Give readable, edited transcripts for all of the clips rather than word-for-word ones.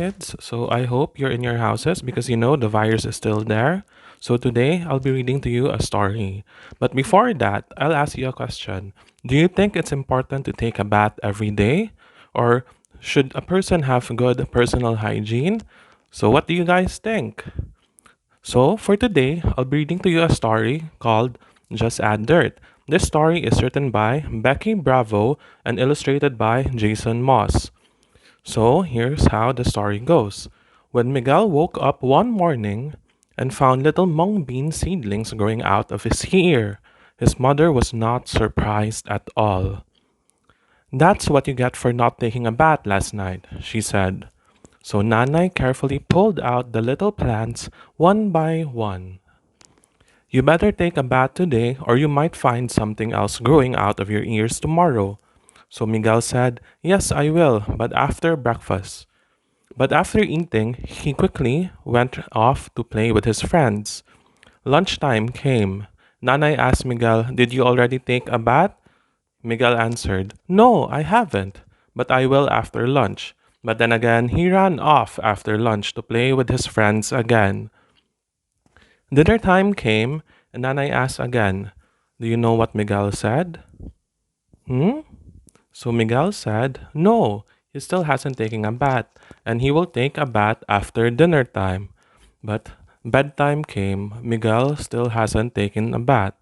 kids. So I hope you're in your houses because the virus is still there. So today I'll be reading to you a story. But before that, I'll ask you a question. Do you think it's important to take a bath every day? Or should a person have good personal hygiene? So what do you guys think? So for today, I'll be reading to you a story called Just Add Dirt. This story is written by Becky Bravo and illustrated by Jason Moss. So here's how the story goes. When Miguel woke up one morning and found little mung bean seedlings growing out of his ear, his mother was not surprised at all. That's what you get for not taking a bath last night, she said. So Nanay carefully pulled out the little plants one by one. You better take a bath today or you might find something else growing out of your ears tomorrow. So Miguel said, Yes, I will, but after breakfast. But after eating, he quickly went off to play with his friends. Lunchtime came. Nanay asked Miguel, Did you already take a bath? Miguel answered, No, I haven't, but I will after lunch. But then again, he ran off after lunch to play with his friends again. Dinner time came, and Nanay asked again, Do you know what Miguel said? Hmm? So Miguel said, No, he still hasn't taken a bath, and he will take a bath after dinner time. But bedtime came, Miguel still hasn't taken a bath.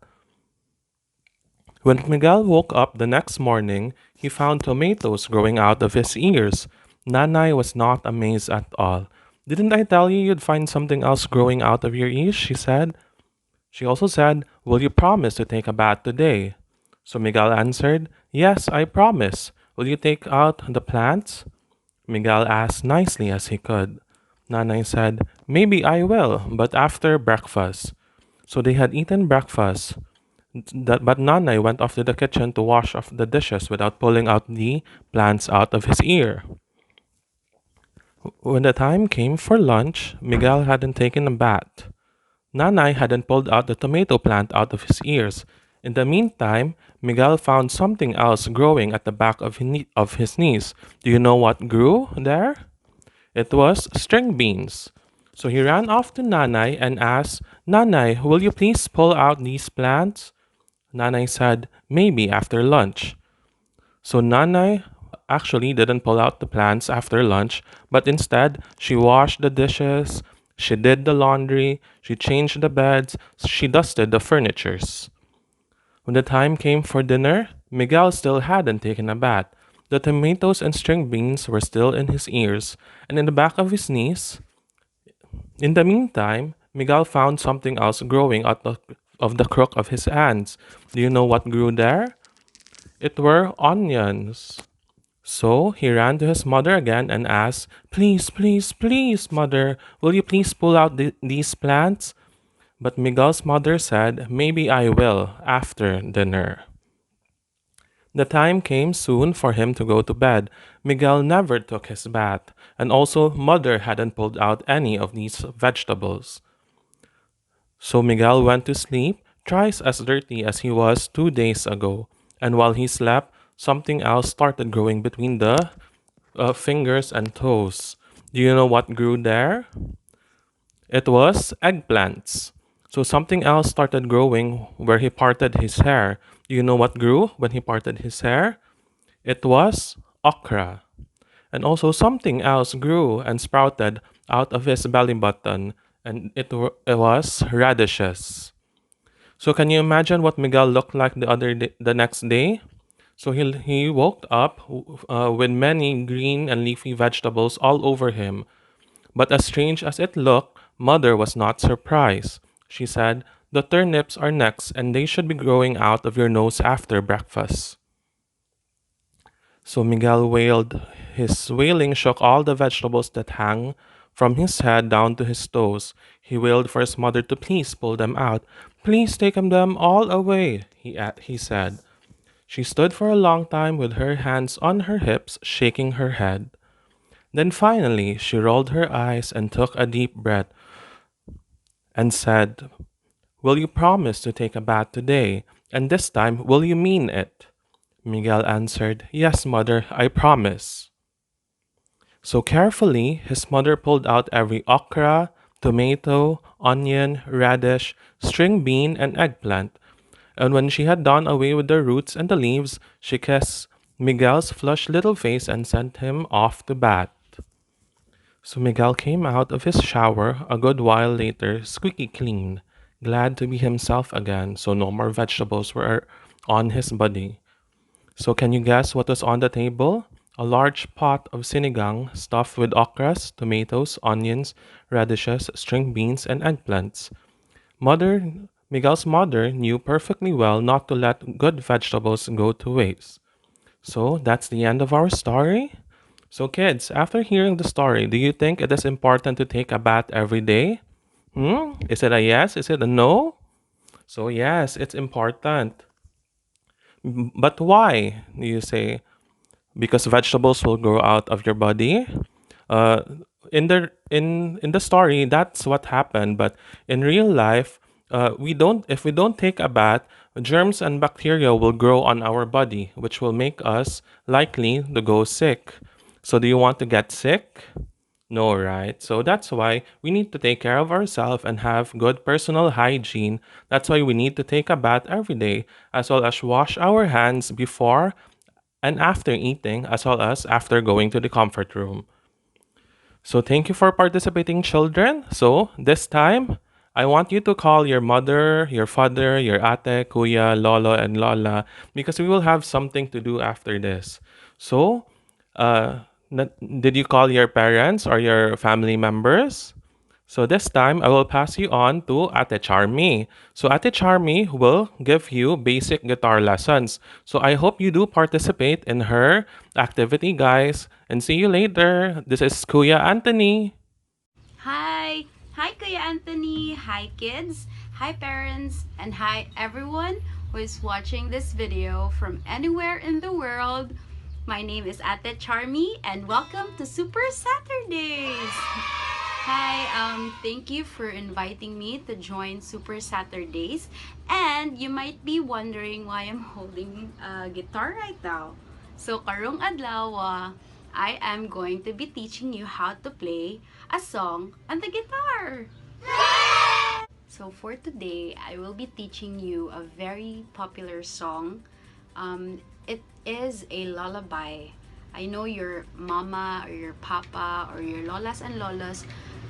When Miguel woke up the next morning, he found tomatoes growing out of his ears. Nanay was not amazed at all. Didn't I tell you you'd find something else growing out of your ears? She said. She also said, Will you promise to take a bath today? So Miguel answered, Yes, I promise. Will you take out the plants? Miguel asked nicely as he could. Nanay said, Maybe I will, but after breakfast. So they had eaten breakfast. But Nanay went off to the kitchen to wash off the dishes without pulling out the plants out of his ear. When the time came for lunch, Miguel hadn't taken a bath. Nanay hadn't pulled out the tomato plant out of his ears. In the meantime, Miguel found something else growing at the back of his knees. Do you know what grew there? It was string beans. So he ran off to Nanay and asked, Nanay, will you please pull out these plants? Nanay said, Maybe after lunch. So Nanay actually didn't pull out the plants after lunch, but instead she washed the dishes, she did the laundry, she changed the beds, she dusted the furnitures. When the time came for dinner, Miguel still hadn't taken a bath. The tomatoes and string beans were still in his ears and in the back of his knees. In the meantime, Miguel found something else growing out of the crook of his hands. Do you know what grew there? It were onions. So he ran to his mother again and asked, Please, please, please, mother, will you please pull out these plants? But Miguel's mother said, Maybe I will, after dinner. The time came soon for him to go to bed. Miguel never took his bath, and also mother hadn't pulled out any of these vegetables. So Miguel went to sleep, twice as dirty as he was 2 days ago. And while he slept, something else started growing between the fingers and toes. Do you know what grew there? It was eggplants. So something else started growing where he parted his hair. Do you know what grew when he parted his hair? It was okra. And also something else grew and sprouted out of his belly button, and it was radishes. So can you imagine what Miguel looked like the next day? So he woke up with many green and leafy vegetables all over him. But as strange as it looked, Mother was not surprised. She said, The turnips are next, and they should be growing out of your nose after breakfast. So Miguel wailed. His wailing shook all the vegetables that hung from his head down to his toes. He wailed for his mother to please pull them out. Please take them all away, he said. She stood for a long time with her hands on her hips, shaking her head. Then finally, she rolled her eyes and took a deep breath and said, Will you promise to take a bath today? And this time, will you mean it? Miguel answered, Yes, mother, I promise. So carefully, his mother pulled out every okra, tomato, onion, radish, string bean, and eggplant. And when she had done away with the roots and the leaves, she kissed Miguel's flushed little face and sent him off to bat. So Miguel came out of his shower a good while later, squeaky clean, glad to be himself again, so no more vegetables were on his body. So can you guess what was on the table? A large pot of sinigang stuffed with okras, tomatoes, onions, radishes, string beans, and eggplants. Mother Miguel's mother knew perfectly well not to let good vegetables go to waste. So that's the end of our story. So kids, after hearing the story, do you think it is important to take a bath every day? Is it a yes? Is it a no? So yes, it's important. But why? Do you say? Because vegetables will grow out of your body. Uh, in the story, that's what happened. But in real life, we don't. If we don't take a bath, germs and bacteria will grow on our body, which will make us likely to go sick. So, do you want to get sick? No, right? So that's why we need to take care of ourselves and have good personal hygiene. That's why we need to take a bath every day, as well as wash our hands before and after eating, as well as after going to the comfort room. So thank you for participating, children. So this time, I want you to call your mother, your father, your ate, kuya, lolo, and lola, because we will have something to do after this. So, did you call your parents or your family members? So this time, I will pass you on to Ate Charmie. So Ate Charmie will give you basic guitar lessons. So I hope you do participate in her activity, guys. And see you later. This is Kuya Anthony. Hi! Hi, Kuya Anthony! Hi, kids! Hi, parents! And hi, everyone who is watching this video from anywhere in the world. My name is Ate Charmie, and welcome to Super Saturdays! Hi, thank you for inviting me to join Super Saturdays. And you might be wondering why I'm holding a guitar right now. So, karong adlaw, I am going to be teaching you how to play a song on the guitar. So for today, I will be teaching you a very popular song. It is a lullaby. I know your mama or your papa or your lolas and lolas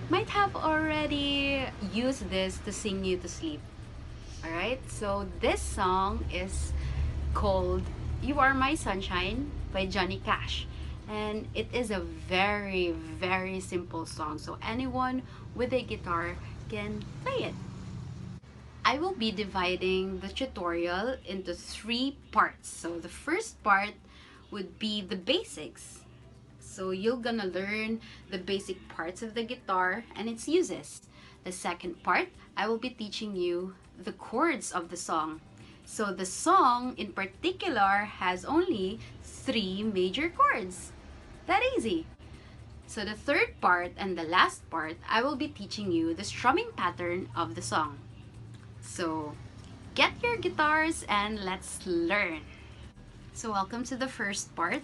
might have already used this to sing you to sleep. Alright, so this song is called You Are My Sunshine by Johnny Cash. And it is a very, very simple song. So anyone with a guitar can play it. I will be dividing the tutorial into 3 parts. So the first part would be the basics. So you're gonna learn the basic parts of the guitar and its uses. The second part, I will be teaching you the chords of the song. So the song in particular has only 3 major chords. That easy. So the third part and the last part, I will be teaching you the strumming pattern of the song. So get your guitars and let's learn. So welcome to the first part.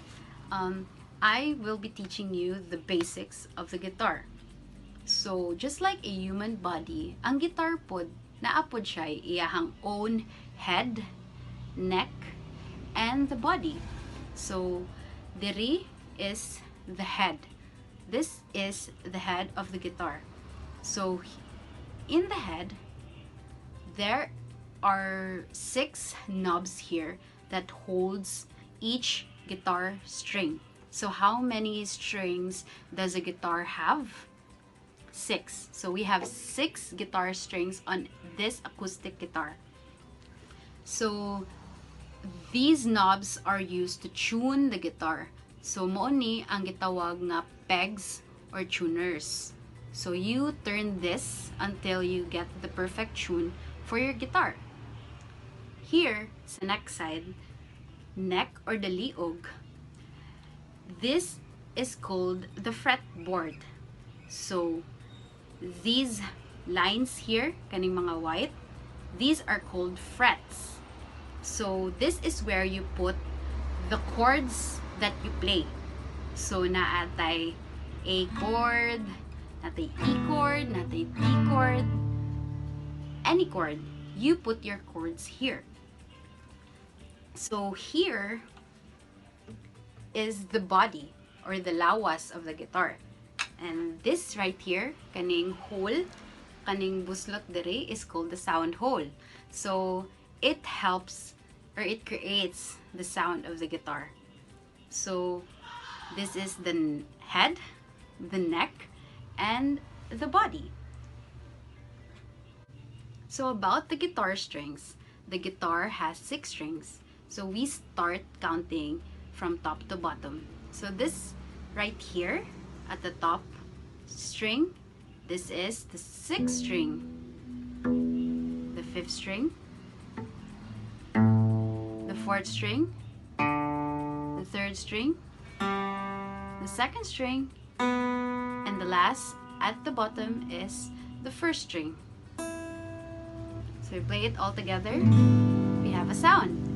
I will be teaching you the basics of the guitar. So just like a human body, ang guitar pod, naapod siya iyahang own head, neck, and the body. So diri is the head. This is the head of the guitar. So in the head, there are 6 knobs here that holds each guitar string. So how many strings does a guitar have? 6. So we have 6 guitar strings on this acoustic guitar. So these knobs are used to tune the guitar. So mo ni ang gitawag nga pegs or tuners. So you turn this until you get the perfect tune for your guitar. Here, sa neck side, neck or the liog, this is called the fretboard. So these lines here, kaning mga white, these are called frets. So this is where you put the chords that you play. So naatay A chord, not a E chord, not a D chord, any chord. You put your chords here. So here is the body or the lawas of the guitar. And this right here, kaning hole, kaning buslot dere is called the sound hole. So it helps or it creates the sound of the guitar. So this is the head, the neck, and the body. So about the guitar strings, the guitar has 6 strings. So we start counting from top to bottom. So this right here at the top string, this is the 6th string, the 5th string, the 4th string, the 3rd string, the 2nd string, and the last at the bottom is the 1st string. So we play it all together, we have a sound.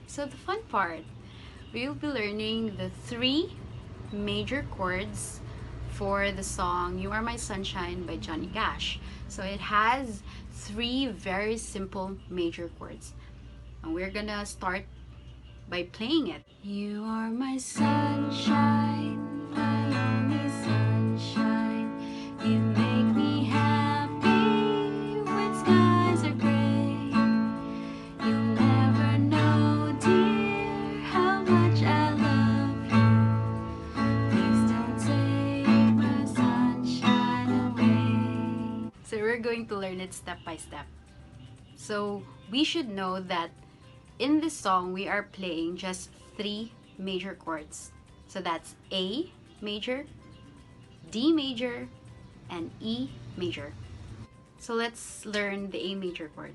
So the fun part, we will be learning the 3 major chords for the song You Are My Sunshine by Johnny Cash. So it has 3 very simple major chords. And we're gonna start by playing it. You are my sunshine, my only sunshine. You make me happy when skies are gray. You'll never know, dear, how much I love you. Please don't take my sunshine away. So we're going to learn it step by step. So we should know that in this song, we are playing just 3 major chords. So that's A major, D major, and E major. So let's learn the A major chord.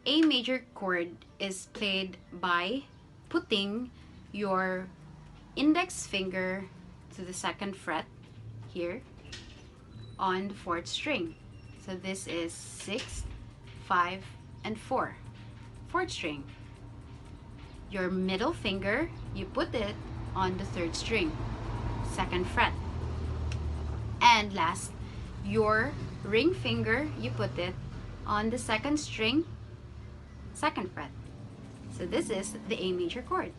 A major chord is played by putting your index finger to the 2nd fret here on the 4th string. So this is 6, 5, and 4. 4th string. Your middle finger, you put it on the 3rd string, 2nd fret. And last, your ring finger, you put it on the 2nd string, 2nd fret. So this is the A major chord.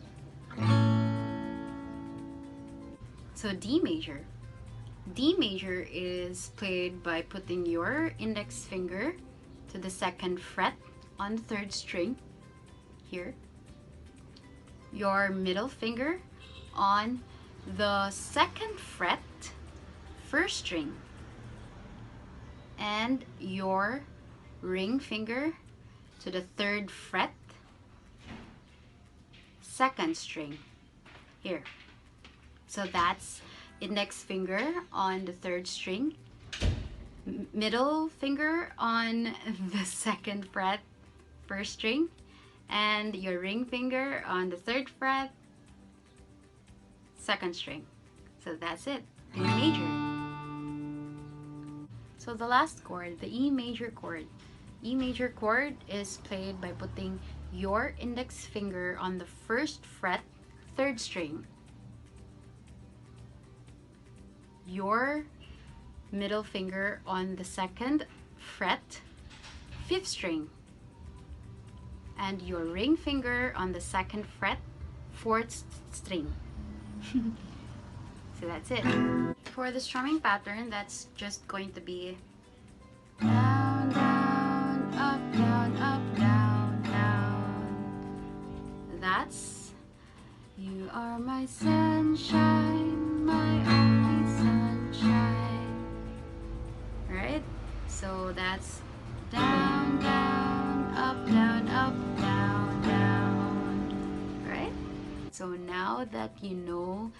So D major. D major is played by putting your index finger to the 2nd fret on the 3rd string here, your middle finger on the 2nd fret, 1st string, and your ring finger to the 3rd fret, 2nd string here. So that's index finger on the 3rd string, middle finger on the 2nd fret, 1st string, and your ring finger on the 3rd fret, 2nd string. So that's it, D major. So the last chord, the E major chord. E major chord is played by putting your index finger on the 1st fret, 3rd string, your middle finger on the 2nd fret, 5th string, and your ring finger on the 2nd fret, 4th string. So that's it. For the strumming pattern, that's just going to be down, down, up, down, up, down, down. That's you are my sunshine, my only sunshine. Right? So that's down, down, up, down, up, down, down. Right? So now that you know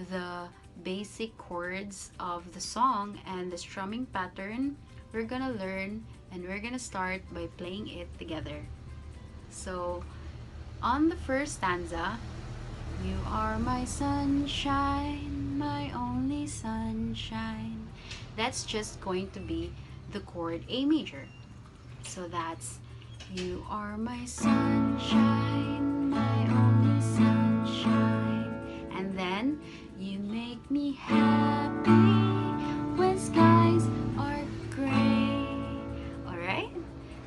the basic chords of the song and the strumming pattern, we're gonna learn and we're gonna start by playing it together. So on the first stanza, you are my sunshine, my only sunshine. That's just going to be the chord A major. So that's you are my sunshine, my only sunshine. And then you make me happy when skies are gray. Alright?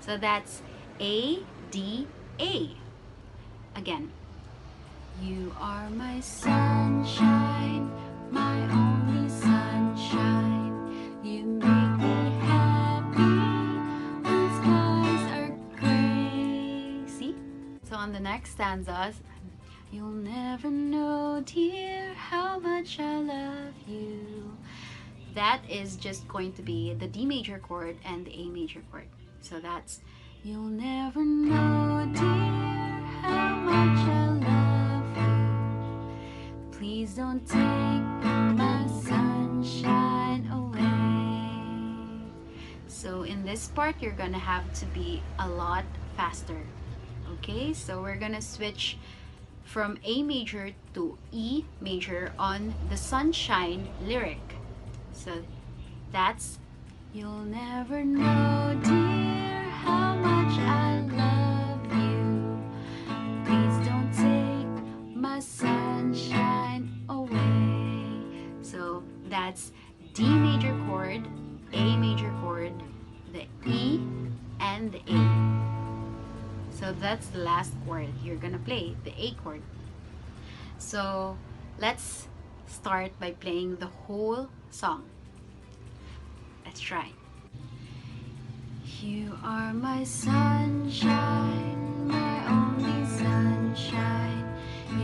So that's A, D, A. Again. You are my sunshine, my only sunshine. You make me happy when skies are gray. See? So on the next stanzas, you'll never know, dear, how much I love you. That is just going to be the D major chord and the A major chord. So that's, you'll never know, dear, how much I love you. Please don't take my sunshine away. So in this part, you're gonna have to be a lot faster. Okay, so we're gonna switch from A major to E major on the sunshine lyric. So that's, you'll never know, dear, how much I love you. Please don't take my sunshine away. So that's D major chord, A major chord, the E, and the A. So that's the last chord you're gonna play, the A chord. So let's start by playing the whole song. Let's try. You are my sunshine, my only sunshine.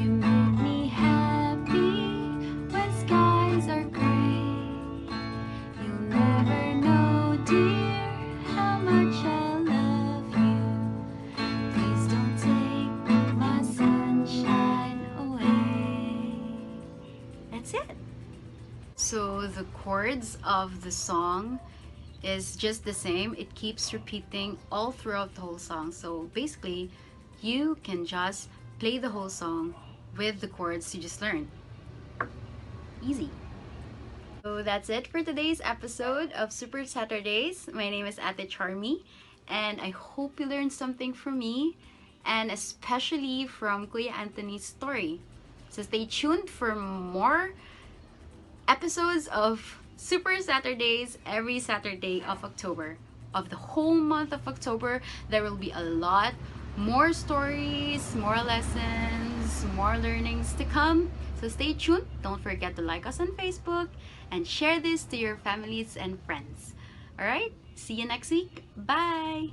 You make me happy when skies are gray. You'll never know, dear, how much I love you. Please don't take my sunshine away. That's it. So the chords of the song is just the same. It keeps repeating all throughout the whole song. So basically, you can just play the whole song with the chords you just learned. Easy. So that's it for today's episode of Super Saturdays. My name is Ate Charmie, and I hope you learned something from me, and especially from Kuya Anthony's story. So stay tuned for more episodes of Super Saturdays every Saturday of October. Of the whole month of October, there will be a lot more stories, more lessons, more learnings to come. So stay tuned. Don't forget to like us on Facebook and share this to your families and friends. Alright, see you next week. Bye!